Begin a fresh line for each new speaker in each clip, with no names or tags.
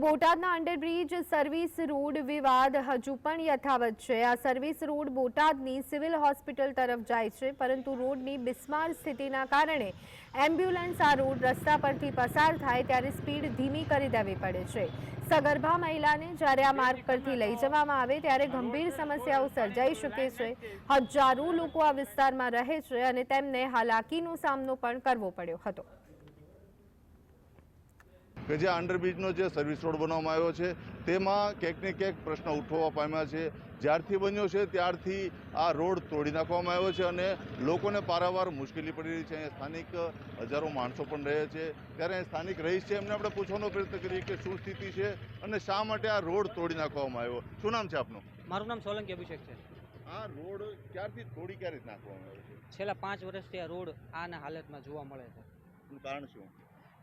બોટાદના underbridge service road વિવાદ હજુ પણ યથાવત છે। આ સર્વિસ રોડ બોટાદની સિવિલ હોસ્પિટલ તરફ જાય છે, પરંતુ રોડની બિસ્માર સ્થિતિના કારણે એમ્બ્યુલન્સ આ રોડ રસ્તા પરથી પસાર થાય ત્યારે સ્પીડ ધીમી કરી દેવી પડે છે। સગર્ભા મહિલાને જ્યારે આ માર્ગ પરથી લઈ જવામાં આવે ત્યારે ગંભીર સમસ્યાઓ સર્જાઈ શકે છે। હજારો લોકો આ વિસ્તારમાં રહે છે અને તેમને હાલાકીનો સામનો પણ કરવો પડ્યો હતો।
કે જે અંડરબ્રિજનો જે સર્વિસ રોડ બનાવવામાં આવ્યો છે તેમાં ક્યાંક ને ક્યાંક પ્રશ્ન ઉઠવા પામ્યા છે। જ્યારથી બન્યો છે ત્યારથી આ રોડ તોડી નાખવામાં આવ્યો છે અને લોકોને પારાવાર મુશ્કેલી પડી રહી છે। અહીંયા સ્થાનિક હજારો માણસો પણ રહે છે, ત્યારે સ્થાનિક રહીશ છે, એમને આપણે પૂછવાનો પ્રયત્ન કરીએ કે શું સ્થિતિ છે અને શા માટે આ રોડ તોડી નાખવામાં આવ્યો। શું નામ છે આપનું?
મારું નામ સોલંકી અભિષેક છે।
આ રોડ ક્યારથી તોડી ક્યારે નાખવામાં આવ્યો છે?
છેલ્લા 5 વર્ષથી આ રોડ આના હાલતમાં જોવા મળે છે।
એનું કારણ શું?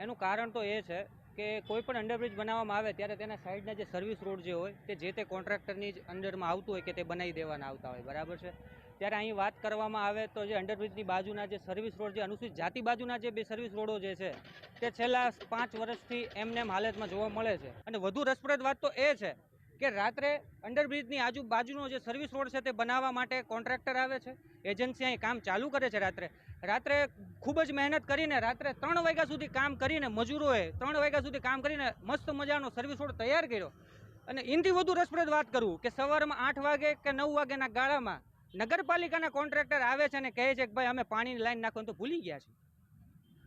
એનું કારણ તો એ છે કે કોઈ પણ અંડરબ્રિજ બનાવવામાં આવે ત્યારે તેના સાઈડના જે સર્વિસ રોડ જે હોય તે જે તે કોન્ટ્રાક્ટરની જ અંડરમાં આવતું હોય કે તે બનાવી દેવાના આવતા હોય, બરાબર છે। ત્યારે અહીં વાત કરવામાં આવે તો જે અંડરબ્રિજની બાજુના જે સર્વિસ રોડ, જે અનુસૂચિત જાતિ બાજુના જે બે સર્વિસ રોડો જે છે તે છેલ્લા 5 વર્ષથી એમને એમ હાલતમાં જોવા મળે છે। અને વધુ રસપ્રદ વાત તો એ છે કે રાત્રે અંડરબ્રિજની આજુબાજુનો જે સર્વિસ રોડ છે તે બનાવવા માટે કોન્ટ્રાક્ટર આવે છે, એજન્સી અહીં કામ ચાલુ કરે છે। રાત્રે ખૂબ જ મહેનત કરીને રાત્રે 3 વાગ્યા સુધી કામ કરીને, મજૂરોએ 3 વાગ્યા સુધી કામ કરીને મસ્ત મજાનો સર્વિસ રોડ તૈયાર કર્યો। અને એનાથી વધુ રસપ્રદ વાત કરું કે સવારમાં 8 વાગે કે 9 વાગ્યાના ગાળામાં નગરપાલિકાના કોન્ટ્રાક્ટર આવે છે અને કહે છે કે ભાઈ અમે પાણીની લાઈન નાખવાનું તો ભૂલી ગયા છે।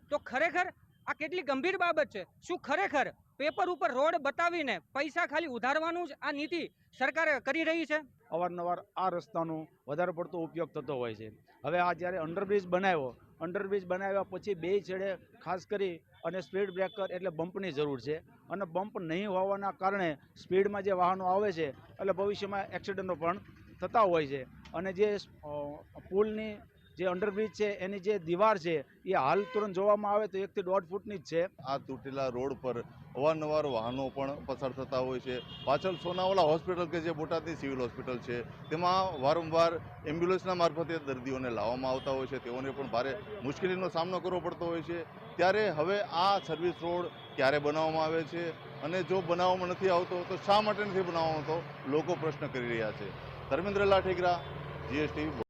તો ખરેખર આ કેટલી ગંભીર બાબત છે। શું ખરેખર પેપર ઉપર રોડ બતાવીને પૈસા ખાલી ઉધારવાનું જ આ નીતિ સરકારે કરી રહી છે?
અવારનવાર આ રસ્તાનો વધારે પડતો ઉપયોગ થતો હોય છે। હવે આ જ્યારે અંડરબ્રિજ બનાવ્યા પછી બે છેડે ખાસ કરી અને સ્પીડ બ્રેકર એટલે બમ્પની જરૂર છે, અને બમ્પ નહીં હોવાના કારણે સ્પીડમાં જે વાહનો આવે છે એટલે ભવિષ્યમાં એક્સિડન્ટો પણ થતા હોય છે। અને જે પુલની જે અંડરબ્રિજ છે એની જે દીવાર છે એ હાલ તુરંત જોવામાં આવે તો 1 થી 1.5 ફૂટની જ છે।
આ તૂટેલા રોડ પર અવારનવાર વાહનો પણ પસાર થતા હોય છે। પાછળ સોનાવાલા હોસ્પિટલ કે જે બોટાદની સિવિલ હોસ્પિટલ છે તેમાં વારંવાર એમ્બ્યુલન્સના મારફતે દર્દીઓને લાવવામાં આવતા હોય છે, તેઓને પણ ભારે મુશ્કેલીનો સામનો કરવો પડતો હોય છે। ત્યારે હવે આ સર્વિસ રોડ ક્યારે બનાવવામાં આવે છે અને જો બનાવવામાં નથી આવતો તો શા માટે નથી બનાવવામાં આવતો, લોકો પ્રશ્ન કરી રહ્યા છે। ધર્મેન્દ્ર લાઠેગરા, GSTV।